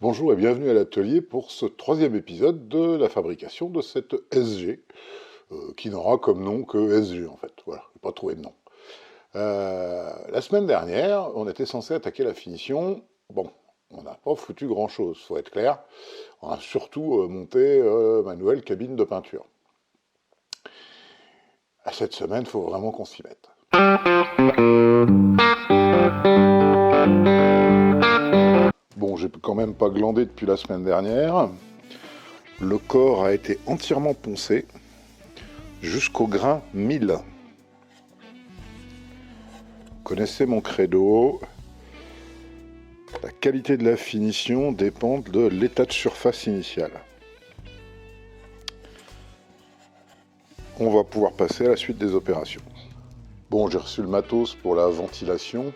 Bonjour et bienvenue à l'atelier pour ce troisième épisode de la fabrication de cette SG, qui n'aura comme nom que SG en fait, voilà, je n'ai pas trouvé de nom. La semaine dernière, on était censé attaquer la finition. Bon, on n'a pas foutu grand chose, faut être clair. On a surtout monté ma nouvelle cabine de peinture. À cette semaine, il faut vraiment qu'on s'y mette. Bon, j'ai quand même pas glandé depuis la semaine dernière. Le corps a été entièrement poncé jusqu'au grain 1000. Vous connaissez mon credo. La qualité de la finition dépend de l'état de surface initial. On va pouvoir passer à la suite des opérations. Bon, j'ai reçu le matos pour la ventilation,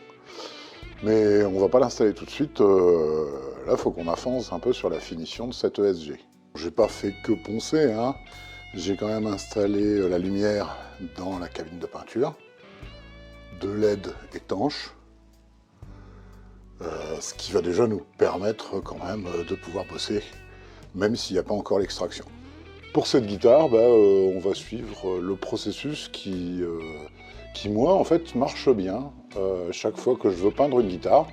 mais on va pas l'installer tout de suite. Là, il faut qu'on avance un peu sur la finition de cette ESG. J'ai pas fait que poncer, hein. J'ai quand même installé la lumière dans la cabine de peinture, de LED étanches, ce qui va déjà nous permettre quand même de pouvoir bosser, même s'il n'y a pas encore l'extraction. Pour cette guitare, on va suivre le processus qui, moi, en fait, marche bien chaque fois que je veux peindre une guitare.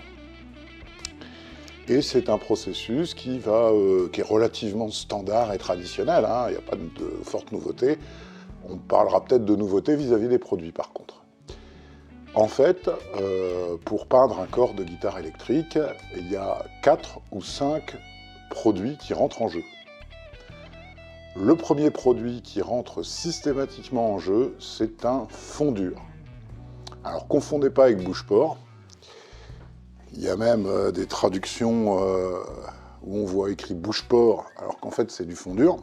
Et c'est un processus qui est relativement standard et traditionnel, hein. Il n'y a pas de forte nouveauté. On parlera peut-être de nouveautés vis-à-vis des produits, par contre. En fait, pour peindre un corps de guitare électrique, il y a 4 ou 5 produits qui rentrent en jeu. Le premier produit qui rentre systématiquement en jeu, c'est un fondure. Alors, confondez pas avec bouche-porc. Il y a même des traductions où on voit écrit bouche-porc, alors qu'en fait, c'est du fondure.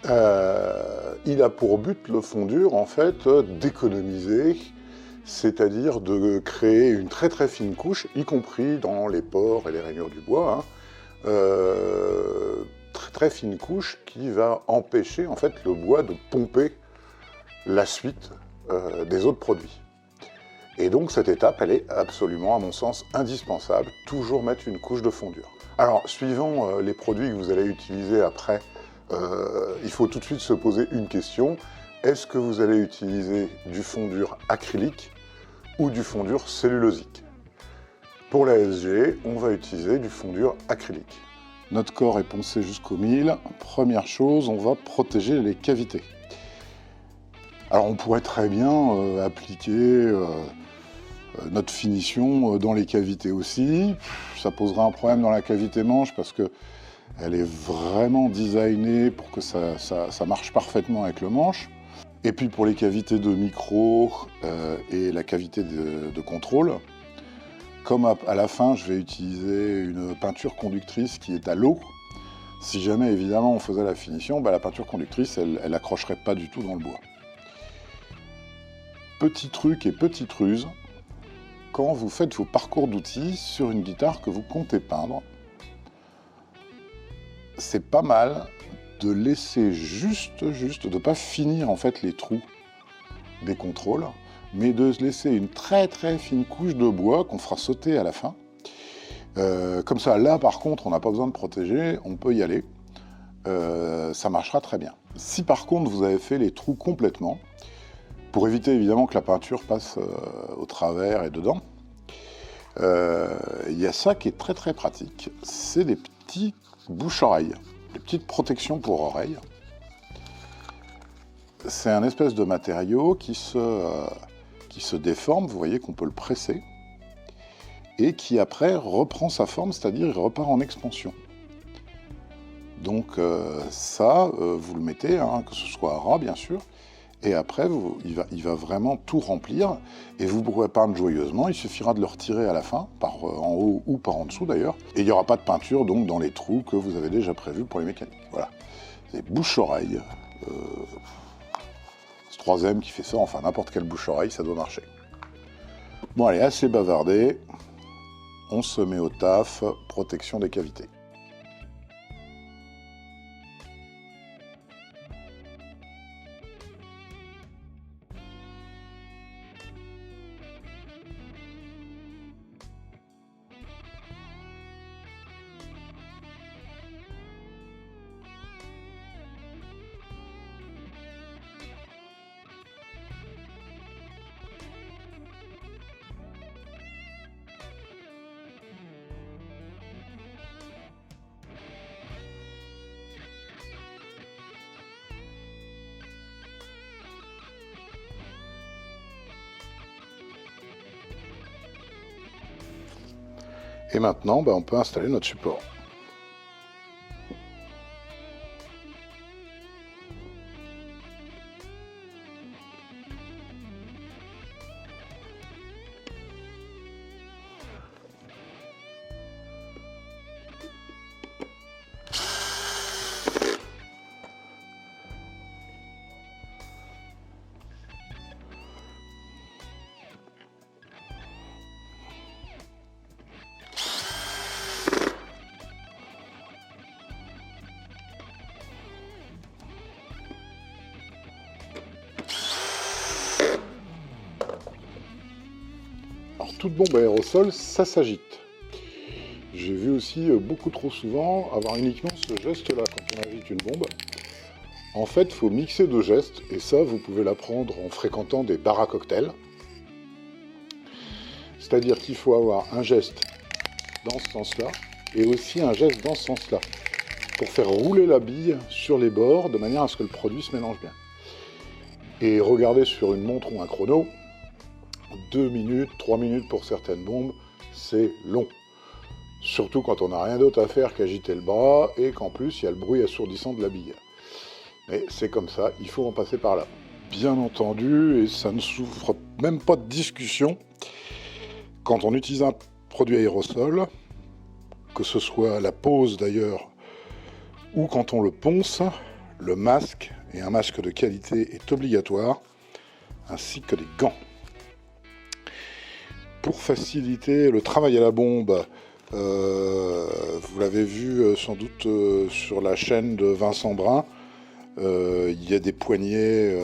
Il a pour but, le fondure, en fait, d'économiser, c'est-à-dire de créer une très très fine couche, y compris dans les pores et les rainures du bois, hein, très très fine couche qui va empêcher en fait le bois de pomper la suite des autres produits. Et donc cette étape, elle est absolument, à mon sens, indispensable, toujours mettre une couche de fondure. Alors, suivant les produits que vous allez utiliser après, il faut tout de suite se poser une question. Est-ce que vous allez utiliser du fondure acrylique ou du fondure cellulosique? Pour la SG, on va utiliser du fondure acrylique. Notre corps est poncé jusqu'au 1000. Première chose, on va protéger les cavités. Alors on pourrait très bien appliquer notre finition dans les cavités aussi. Ça posera un problème dans la cavité manche parce que elle est vraiment designée pour que ça marche parfaitement avec le manche. Et puis pour les cavités de micro et la cavité de contrôle, comme à la fin je vais utiliser une peinture conductrice qui est à l'eau, si jamais évidemment on faisait la finition, la peinture conductrice elle accrocherait pas du tout dans le bois. Petit truc et petite ruse, quand vous faites vos parcours d'outils sur une guitare que vous comptez peindre, c'est pas mal de laisser juste, de pas finir en fait les trous des contrôles, mais de laisser une très très fine couche de bois qu'on fera sauter à la fin. Comme ça, là par contre, on n'a pas besoin de protéger, on peut y aller. Ça marchera très bien. Si par contre vous avez fait les trous complètement, pour éviter évidemment que la peinture passe au travers et dedans, il y a ça qui est très très pratique, c'est des petits bouche-oreilles, des petites protections pour oreilles. C'est un espèce de matériau qui se déforme, vous voyez qu'on peut le presser, et qui après reprend sa forme, c'est-à-dire il repart en expansion. Donc vous le mettez, hein, que ce soit à ras bien sûr, et après il va vraiment tout remplir, et vous pourrez peindre joyeusement, il suffira de le retirer à la fin, par en haut ou par en dessous d'ailleurs, et il n'y aura pas de peinture donc dans les trous que vous avez déjà prévus pour les mécaniques. Voilà, c'est bouche-oreille. Ce 3M qui fait ça, enfin n'importe quelle bouche-oreille, ça doit marcher. Bon allez, assez bavardé, on se met au taf, protection des cavités. Et maintenant, on peut installer notre support. Alors, toute bombe à aérosol, ça s'agite. J'ai vu aussi beaucoup trop souvent avoir uniquement ce geste-là quand on agite une bombe. En fait, il faut mixer deux gestes, et ça, vous pouvez l'apprendre en fréquentant des bars à cocktails. C'est-à-dire qu'il faut avoir un geste dans ce sens-là, et aussi un geste dans ce sens-là, pour faire rouler la bille sur les bords, de manière à ce que le produit se mélange bien. Et regardez sur une montre ou un chrono, 2 minutes, 3 minutes pour certaines bombes, c'est long. Surtout quand on n'a rien d'autre à faire qu'agiter le bras, et qu'en plus, il y a le bruit assourdissant de la bille. Mais c'est comme ça, il faut en passer par là. Bien entendu, et ça ne souffre même pas de discussion, quand on utilise un produit aérosol, que ce soit la pose d'ailleurs, ou quand on le ponce, le masque, et un masque de qualité est obligatoire, ainsi que des gants. Pour faciliter le travail à la bombe, vous l'avez vu sans doute sur la chaîne de Vincent Brun, il y a des poignées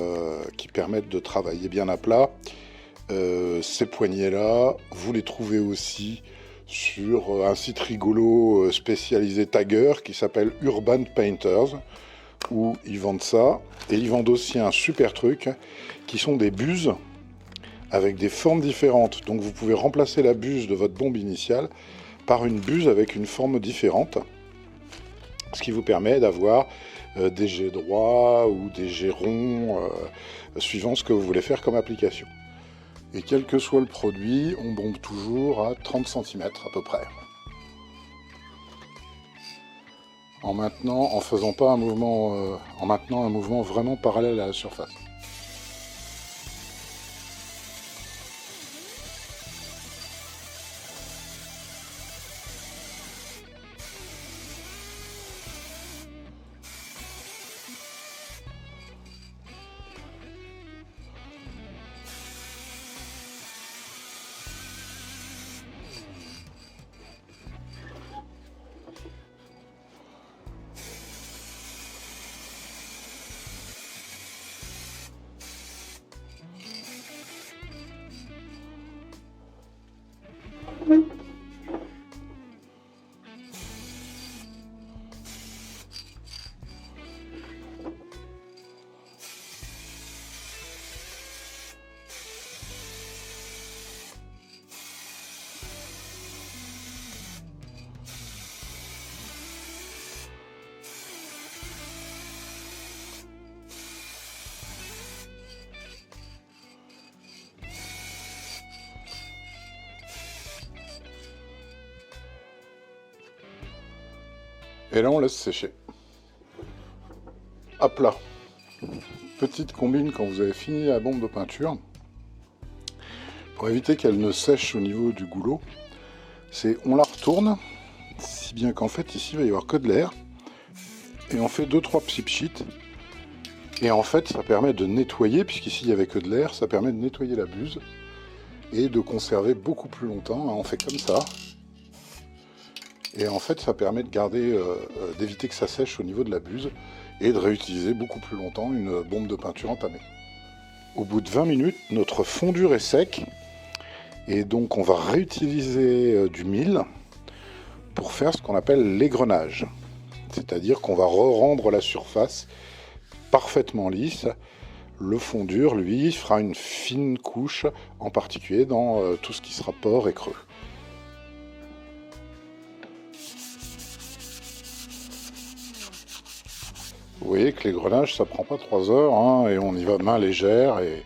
qui permettent de travailler bien à plat. Ces poignées-là, vous les trouvez aussi sur un site rigolo spécialisé Tagger qui s'appelle Urban Painters, où ils vendent ça. Et ils vendent aussi un super truc qui sont des buses avec des formes différentes. Donc vous pouvez remplacer la buse de votre bombe initiale par une buse avec une forme différente, ce qui vous permet d'avoir des jets droits ou des jets ronds, suivant ce que vous voulez faire comme application. Et quel que soit le produit, on bombe toujours à 30 cm à peu près. En faisant pas un mouvement, en maintenant un mouvement vraiment parallèle à la surface. Et là, on laisse sécher. À plat. Petite combine quand vous avez fini la bombe de peinture. Pour éviter qu'elle ne sèche au niveau du goulot, c'est on la retourne, si bien qu'en fait, ici, il va y avoir que de l'air. Et on fait 2-3 psipchits. Et en fait, ça permet de nettoyer, puisqu'ici, il n'y avait que de l'air, ça permet de nettoyer la buse et de conserver beaucoup plus longtemps. On fait comme ça. Et en fait, ça permet de garder, d'éviter que ça sèche au niveau de la buse et de réutiliser beaucoup plus longtemps une bombe de peinture entamée. Au bout de 20 minutes, notre fondure est sec et donc on va réutiliser du mil pour faire ce qu'on appelle l'égrenage. C'est-à-dire qu'on va re-rendre la surface parfaitement lisse. Le fondure, lui, fera une fine couche, en particulier dans tout ce qui sera pores et creux. Vous voyez que l'égrenage, ça prend pas 3 heures, hein, et on y va main légère, et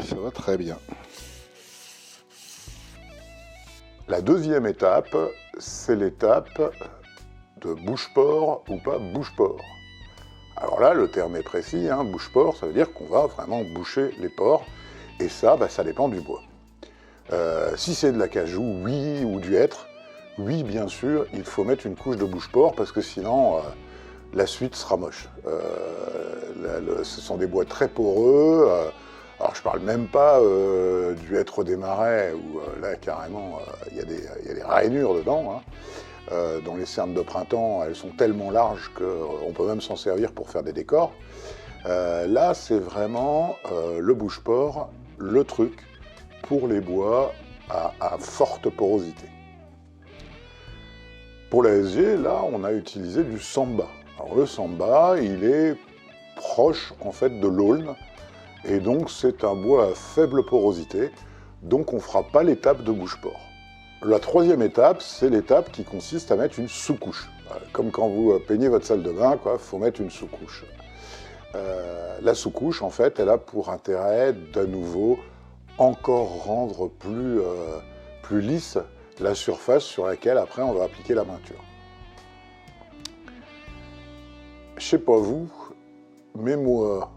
ça va très bien. La deuxième étape, c'est l'étape de bouche-porc ou pas bouche-porc. Alors là, le terme est précis, hein, bouche-porc, ça veut dire qu'on va vraiment boucher les porcs, et ça, ça dépend du bois. Si c'est de l'acajou, oui, ou du hêtre, oui, bien sûr, il faut mettre une couche de bouche-porc, parce que sinon, la suite sera moche. Ce sont des bois très poreux, alors je parle même pas du hêtre des marais, où là, carrément, il y a des rainures dedans, hein. Dans les cernes de printemps, elles sont tellement larges qu'on peut même s'en servir pour faire des décors. Là, c'est vraiment le bouche-porc, le truc pour les bois à forte porosité. Pour la SG, là, on a utilisé du samba. Alors le samba, il est proche en fait de l'aulne, et donc c'est un bois à faible porosité, donc on ne fera pas l'étape de bouche-porc. La troisième étape, c'est l'étape qui consiste à mettre une sous-couche. Comme quand vous peignez votre salle de bain, il faut mettre une sous-couche. La sous-couche, en fait, elle a pour intérêt, d'à nouveau, encore rendre plus lisse la surface sur laquelle, après, on va appliquer la peinture. Je sais pas vous, mais moi,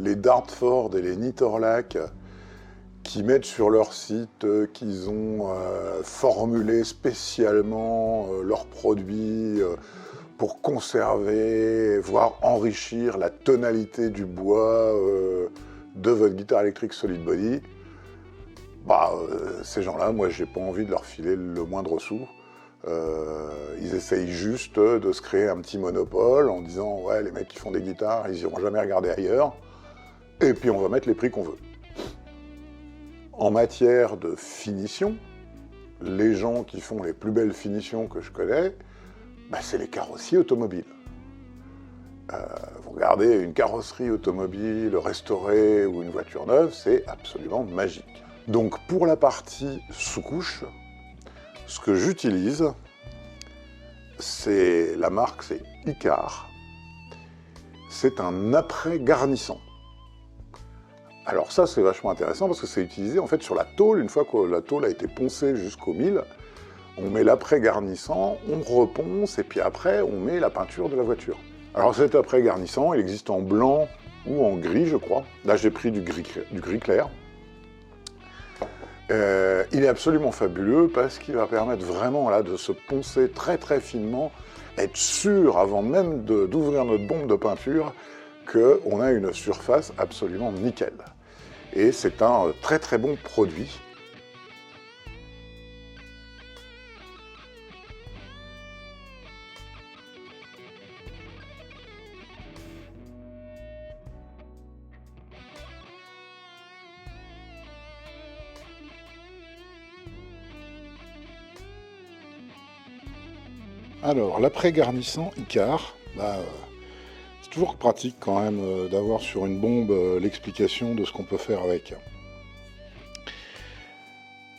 les Dartford et les Nitorlac, qui mettent sur leur site qu'ils ont formulé spécialement leurs produits pour conserver, voire enrichir la tonalité du bois de votre guitare électrique Solid Body. Ces gens-là, moi, j'ai pas envie de leur filer le moindre sou. Ils essayent juste de se créer un petit monopole en disant « Ouais, les mecs qui font des guitares, ils iront jamais regarder ailleurs. Et puis on va mettre les prix qu'on veut. » En matière de finition, les gens qui font les plus belles finitions que je connais, c'est les carrossiers automobiles. Vous regardez une carrosserie automobile restaurée ou une voiture neuve, c'est absolument magique. Donc pour la partie sous-couche, ce que j'utilise, c'est la marque, c'est Icar. C'est un après-garnissant. Alors ça, c'est vachement intéressant parce que c'est utilisé en fait sur la tôle. Une fois que la tôle a été poncée jusqu'au mille, on met l'après-garnissant, on reponce et puis après, on met la peinture de la voiture. Alors cet après-garnissant, il existe en blanc ou en gris, je crois. Là, j'ai pris du gris clair. Il est absolument fabuleux parce qu'il va permettre vraiment là, de se poncer très très finement, être sûr avant même d'ouvrir notre bombe de peinture qu'on a une surface absolument nickel. Et c'est un très très bon produit. Alors, l'après-garnissant Icar, c'est toujours pratique quand même d'avoir sur une bombe l'explication de ce qu'on peut faire avec.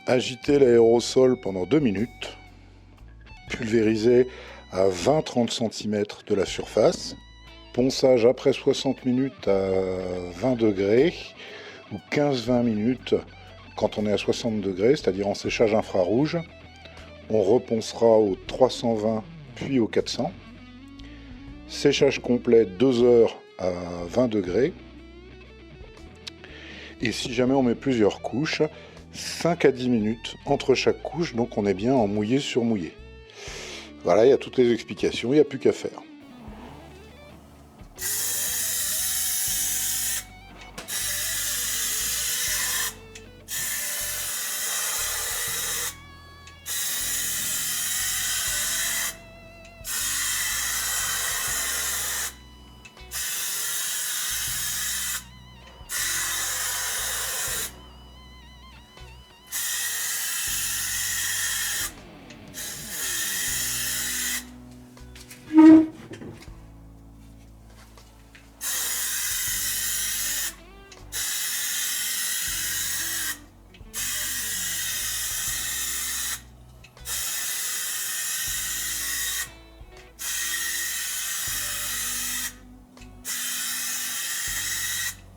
Agiter l'aérosol pendant 2 minutes, pulvériser à 20-30 cm de la surface, ponçage après 60 minutes à 20 degrés ou 15-20 minutes quand on est à 60 degrés, c'est-à-dire en séchage infrarouge. On reponcera au 320 puis au 400. Séchage complet 2 heures à 20 degrés. Et si jamais on met plusieurs couches, 5 à 10 minutes entre chaque couche, donc on est bien en mouillé sur mouillé. Voilà, il y a toutes les explications, il n'y a plus qu'à faire.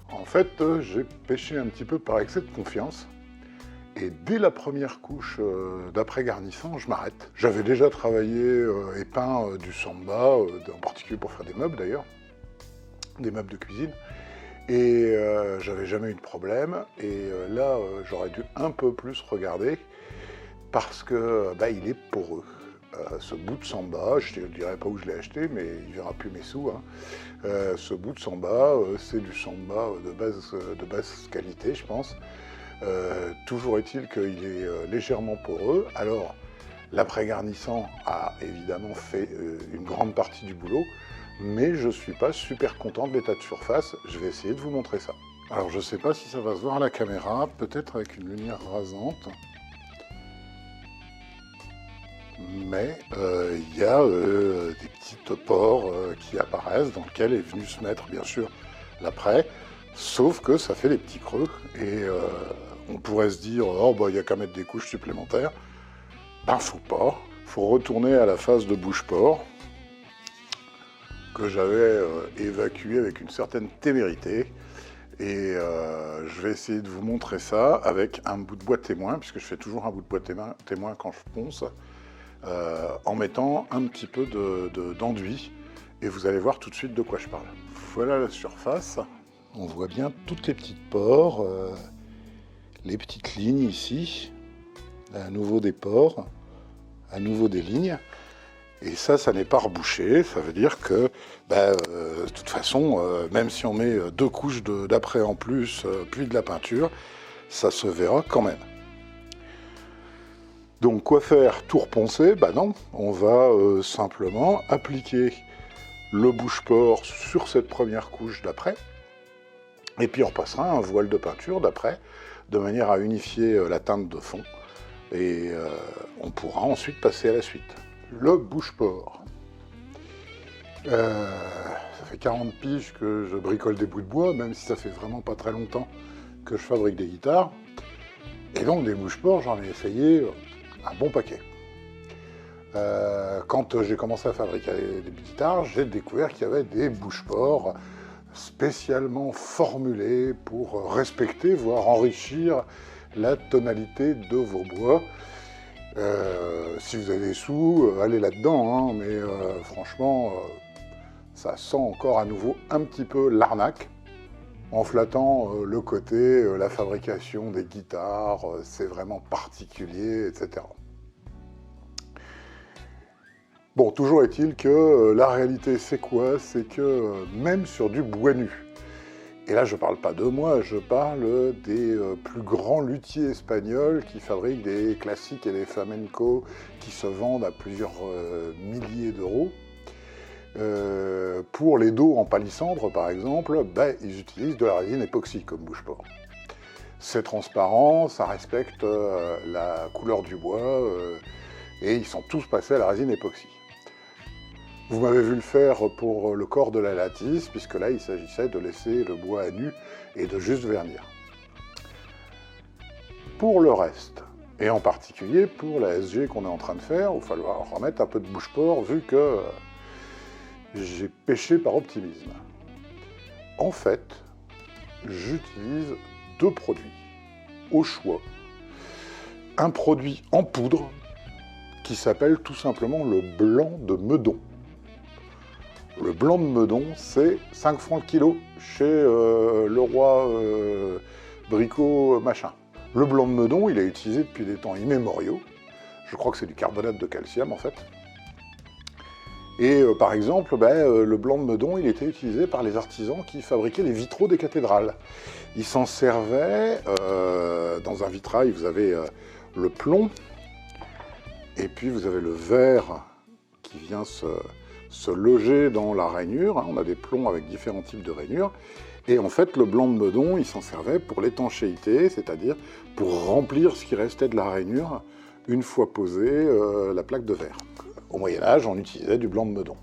En fait, j'ai pêché un petit peu par excès de confiance Et dès la première couche d'après-garnissant, je m'arrête. J'avais déjà travaillé et peint du samba, en particulier pour faire des meubles d'ailleurs, des meubles de cuisine. Et j'avais jamais eu de problème. Et là, j'aurais dû un peu plus regarder parce que il est poreux. Ce bout de samba, je ne dirais pas où je l'ai acheté, mais il ne verra plus mes sous. Hein. Ce bout de samba, c'est du samba de basse qualité, je pense. Toujours est-il qu'il est légèrement poreux. Alors, l'après-garnissant a évidemment fait une grande partie du boulot, mais je ne suis pas super content de l'état de surface. Je vais essayer de vous montrer ça. Alors, je ne sais pas si ça va se voir à la caméra, peut-être avec une lumière rasante. Mais il y a des petites pores qui apparaissent, dans lesquels est venu se mettre, bien sûr, l'après, sauf que ça fait des petits creux, et on pourrait se dire, oh, il n'y a qu'à mettre des couches supplémentaires. Ben, faut pas. Faut retourner à la phase de bouche-port, que j'avais évacuée avec une certaine témérité, et je vais essayer de vous montrer ça avec un bout de bois témoin, puisque je fais toujours un bout de bois témoin quand je ponce, en mettant un petit peu d'enduit, et vous allez voir tout de suite de quoi je parle. Voilà la surface. On voit bien toutes les petites pores, les petites lignes ici, à nouveau des pores, à nouveau des lignes. Et ça n'est pas rebouché, ça veut dire que, de toute façon, même si on met 2 couches d'après en plus, puis de la peinture, ça se verra quand même. Donc quoi faire? Tout reponcer? Non, on va simplement appliquer le bouche-port sur cette première couche d'après, et puis on repassera un voile de peinture d'après, de manière à unifier la teinte de fond, et on pourra ensuite passer à la suite. Le bouche-port. Ça fait 40 piges que je bricole des bouts de bois, même si ça fait vraiment pas très longtemps que je fabrique des guitares. Et donc des bouche-ports, j'en ai essayé un bon paquet. Quand j'ai commencé à fabriquer des guitares, j'ai découvert qu'il y avait des bouche-ports spécialement formulés pour respecter, voire enrichir la tonalité de vos bois. Si vous avez des sous, allez là-dedans, hein, mais franchement, ça sent encore à nouveau un petit peu l'arnaque, en flattant le côté, la fabrication des guitares, c'est vraiment particulier, etc. Bon, toujours est-il que la réalité, c'est quoi? C'est que même sur du bois nu, et là je ne parle pas de moi, je parle des plus grands luthiers espagnols qui fabriquent des classiques et des flamencos qui se vendent à plusieurs milliers d'euros. Pour les dos en palissandre, par exemple, ils utilisent de la résine époxy comme bouche-port. C'est transparent, ça respecte la couleur du bois, et ils sont tous passés à la résine époxy. Vous m'avez vu le faire pour le corps de la lattice, puisque là, il s'agissait de laisser le bois à nu et de juste vernir. Pour le reste, et en particulier pour la SG qu'on est en train de faire, il va falloir remettre un peu de bouche-port, vu que j'ai péché par optimisme. En fait, j'utilise 2 produits, au choix. Un produit en poudre, qui s'appelle tout simplement le blanc de Meudon. Le blanc de Meudon, c'est 5 francs le kilo chez Leroy Bricot machin. Le blanc de Meudon, il est utilisé depuis des temps immémoriaux. Je crois que c'est du carbonate de calcium en fait. Et par exemple, le blanc de Meudon, il était utilisé par les artisans qui fabriquaient les vitraux des cathédrales. Ils s'en servaient, dans un vitrail, vous avez le plomb, et puis vous avez le verre qui vient se loger dans la rainure. On a des plombs avec différents types de rainures. Et en fait, le blanc de Meudon, il s'en servait pour l'étanchéité, c'est-à-dire pour remplir ce qui restait de la rainure une fois posée la plaque de verre. Au Moyen-Âge, on utilisait du blanc de Meudon.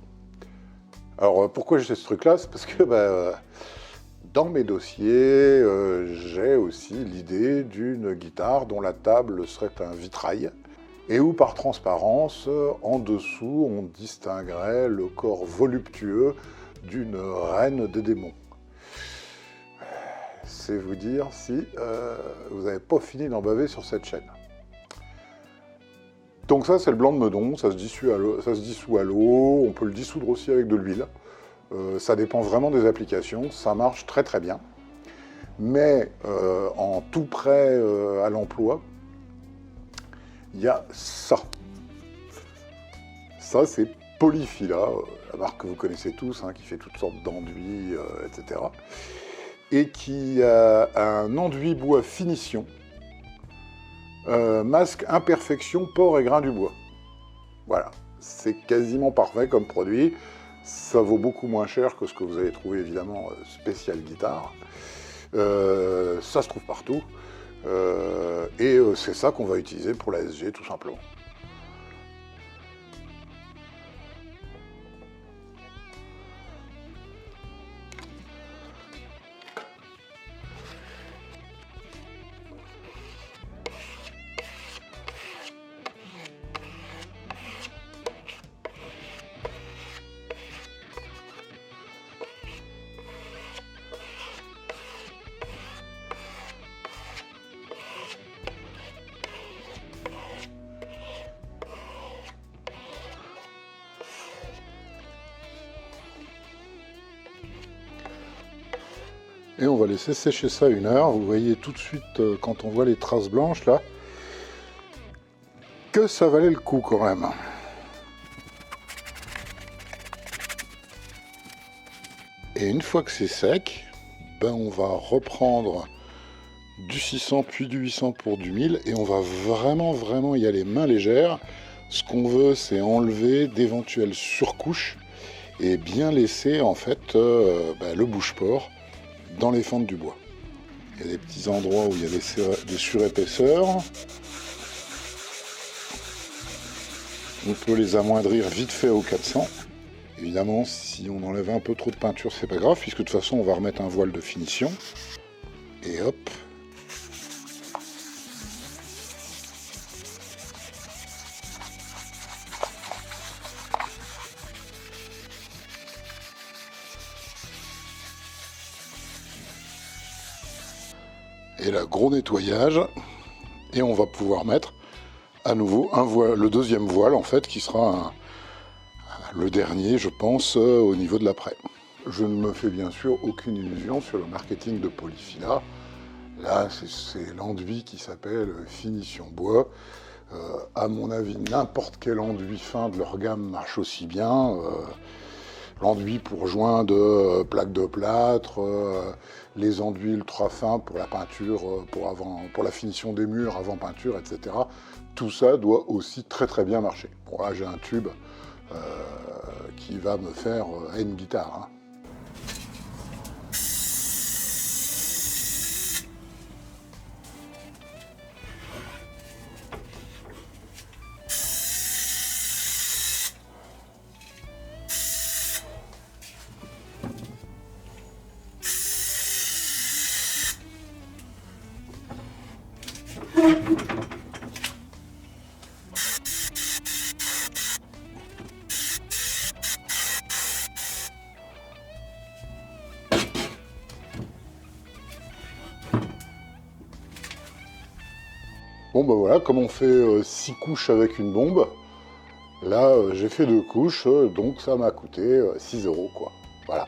Alors, pourquoi j'ai ce truc-là? C'est parce que dans mes dossiers, j'ai aussi l'idée d'une guitare dont la table serait un vitrail, et où par transparence, en dessous, on distinguerait le corps voluptueux d'une reine des démons. c'est vous dire si vous n'avez pas fini d'en baver sur cette chaîne. Donc ça, c'est le blanc de Meudon, ça se dissout à l'eau, on peut le dissoudre aussi avec de l'huile. Ça dépend vraiment des applications, ça marche très très bien. Mais en tout prêt à l'emploi, il y a ça. Ça, c'est Polyfila, la marque que vous connaissez tous, hein, qui fait toutes sortes d'enduits, etc. Et qui a un enduit bois finition, masque imperfection, pores et grains du bois. Voilà, c'est quasiment parfait comme produit. Ça vaut beaucoup moins cher que ce que vous allez trouver évidemment spécial guitare. Ça se trouve partout. Et c'est ça qu'on va utiliser pour la SG tout simplement. Et on va laisser sécher ça 1 heure. Vous voyez tout de suite, quand on voit les traces blanches là, que ça valait le coup quand même. Et une fois que c'est sec, ben on va reprendre du 600 puis du 800 pour du 1000 et on va vraiment y aller main légère. Ce qu'on veut, c'est enlever d'éventuelles surcouches et bien laisser en fait le bouche-port dans les fentes du bois. Il y a des petits endroits où il y a des surépaisseurs. On peut les amoindrir vite fait au 400. Évidemment, si on enlève un peu trop de peinture, c'est pas grave, puisque de toute façon, on va remettre un voile de finition. Et hop. Et là, gros nettoyage. Et on va pouvoir mettre à nouveau le deuxième voile, en fait, qui sera le dernier, je pense, au niveau de l'après. Je ne me fais bien sûr aucune illusion sur le marketing de Polyfila. Là, c'est l'enduit qui s'appelle Finition Bois. À mon avis, n'importe quel enduit fin de leur gamme marche aussi bien. L'enduit pour joint de plaques de plâtre, les enduits ultra fins pour la peinture, pour la finition des murs avant peinture, etc. Tout ça doit aussi très bien marcher. Bon, là, j'ai un tube qui va me faire une guitare. Hein. Bon ben voilà, comme on fait 6 couches avec une bombe, là j'ai fait 2 couches, donc ça m'a coûté 6 € quoi. Voilà.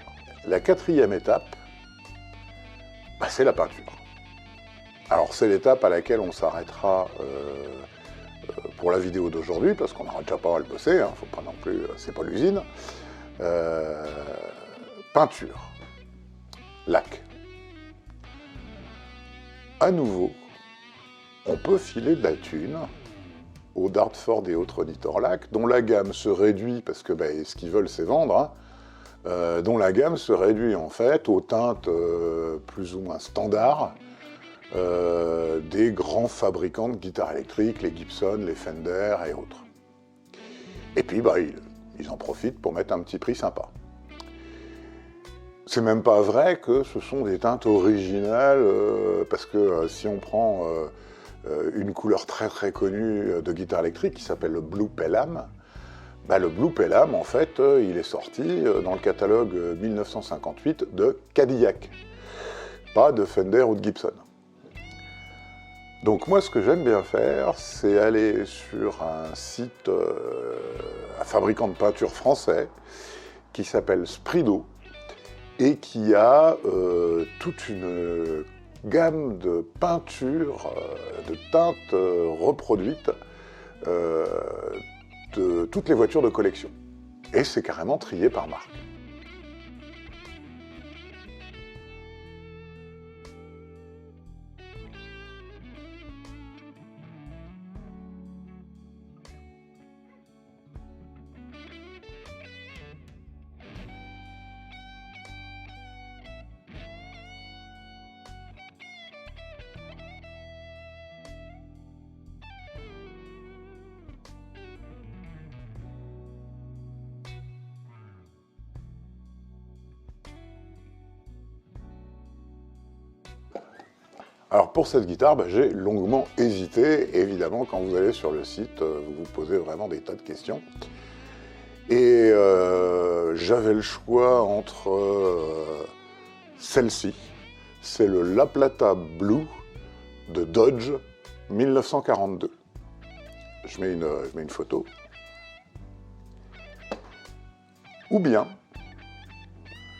La 4e étape, bah, c'est la peinture. Alors c'est l'étape à laquelle on s'arrêtera pour la vidéo d'aujourd'hui, parce qu'on aura déjà pas mal bossé, hein, faut pas non plus, c'est pas l'usine. Peinture. Lac. À nouveau, on peut filer de la thune aux Dartford et autres Auditor Lac, dont la gamme se réduit, parce que ce qu'ils veulent c'est vendre, hein, dont la gamme se réduit en fait aux teintes plus ou moins standards des grands fabricants de guitares électriques, les Gibson, les Fender et autres. Et puis ils en profitent pour mettre un petit prix sympa. C'est même pas vrai que ce sont des teintes originales, parce que si on prend une couleur très connue de guitare électrique qui s'appelle le Blue Pelham, le Blue Pelham, en fait, il est sorti dans le catalogue 1958 de Cadillac. pas de Fender ou de Gibson. Donc moi, ce que j'aime bien faire, c'est aller sur un site, un fabricant de peinture français, qui s'appelle Sprido, et qui a toute une gamme de peintures, de teintes reproduites de toutes les voitures de collection. Et c'est carrément trié par marque. Alors pour cette guitare, j'ai longuement hésité. Évidemment, quand vous allez sur le site, vous vous posez vraiment des tas de questions. Et j'avais le choix entre celle-ci, c'est le La Plata Blue de Dodge 1942. Je mets une photo. Ou bien,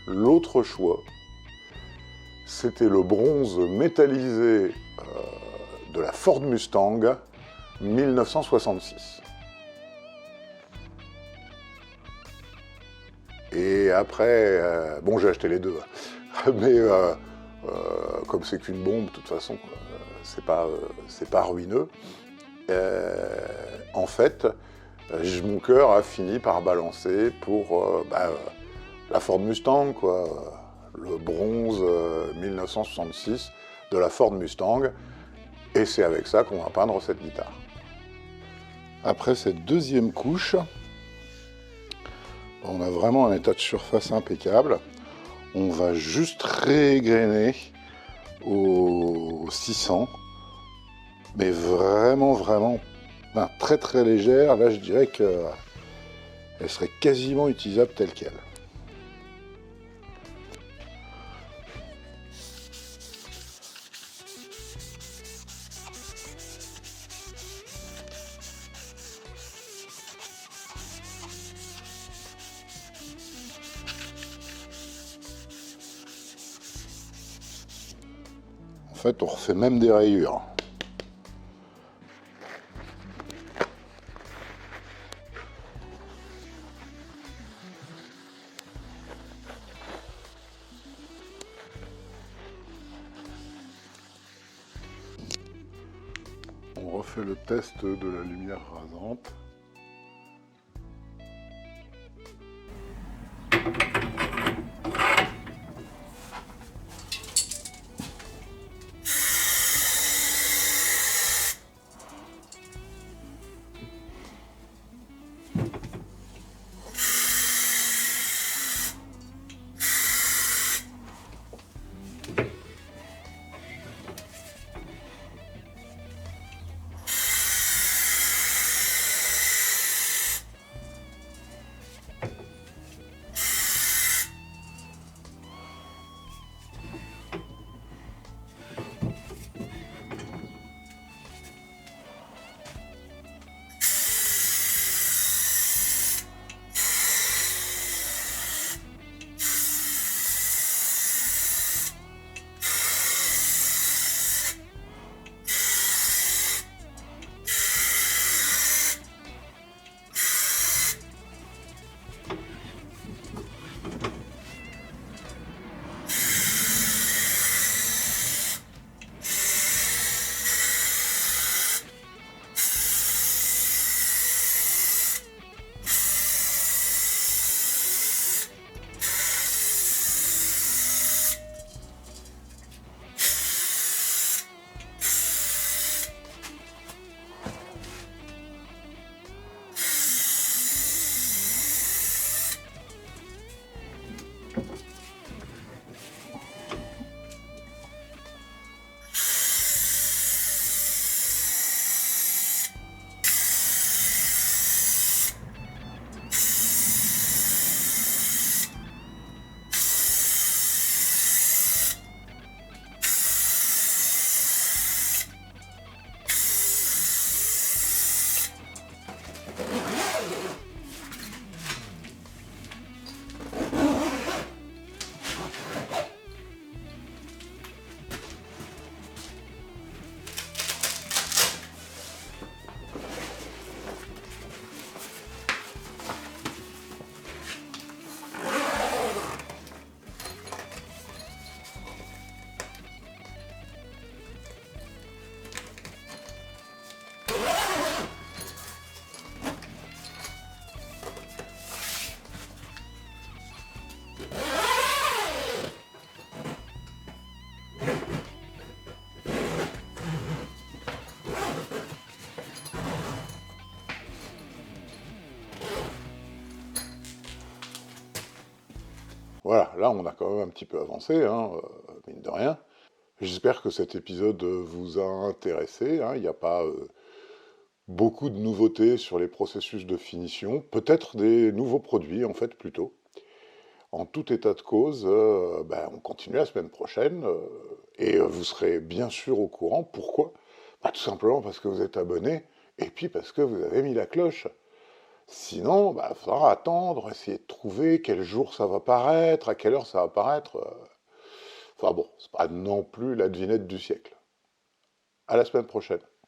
l'autre choix, c'était le bronze métallisé de la Ford Mustang 1966. Et après, bon, j'ai acheté les deux, mais comme c'est qu'une bombe, de toute façon, c'est pas ruineux. En fait, mon cœur a fini par balancer pour la Ford Mustang, quoi. Le bronze 1966 de la Ford Mustang, et c'est avec ça qu'on va peindre cette guitare. Après cette deuxième couche, on a vraiment un état de surface impeccable. On va juste régrainer au 600, mais vraiment très très légère. Là, je dirais qu'elle serait quasiment utilisable telle qu'elle. En fait, on refait même des rayures. On refait le test de la lumière rasante. Voilà, là on a quand même un petit peu avancé, hein, mine de rien. J'espère que cet épisode vous a intéressé, hein. Il n'y a pas beaucoup de nouveautés sur les processus de finition, peut-être des nouveaux produits en fait plutôt. En tout état de cause, on continue la semaine prochaine et vous serez bien sûr au courant. Pourquoi? Bah, tout simplement parce que vous êtes abonné et puis parce que vous avez mis la cloche. Sinon, il faudra attendre, essayer de trouver quel jour ça va paraître, à quelle heure ça va paraître. Enfin bon, c'est pas non plus la devinette du siècle. À la semaine prochaine.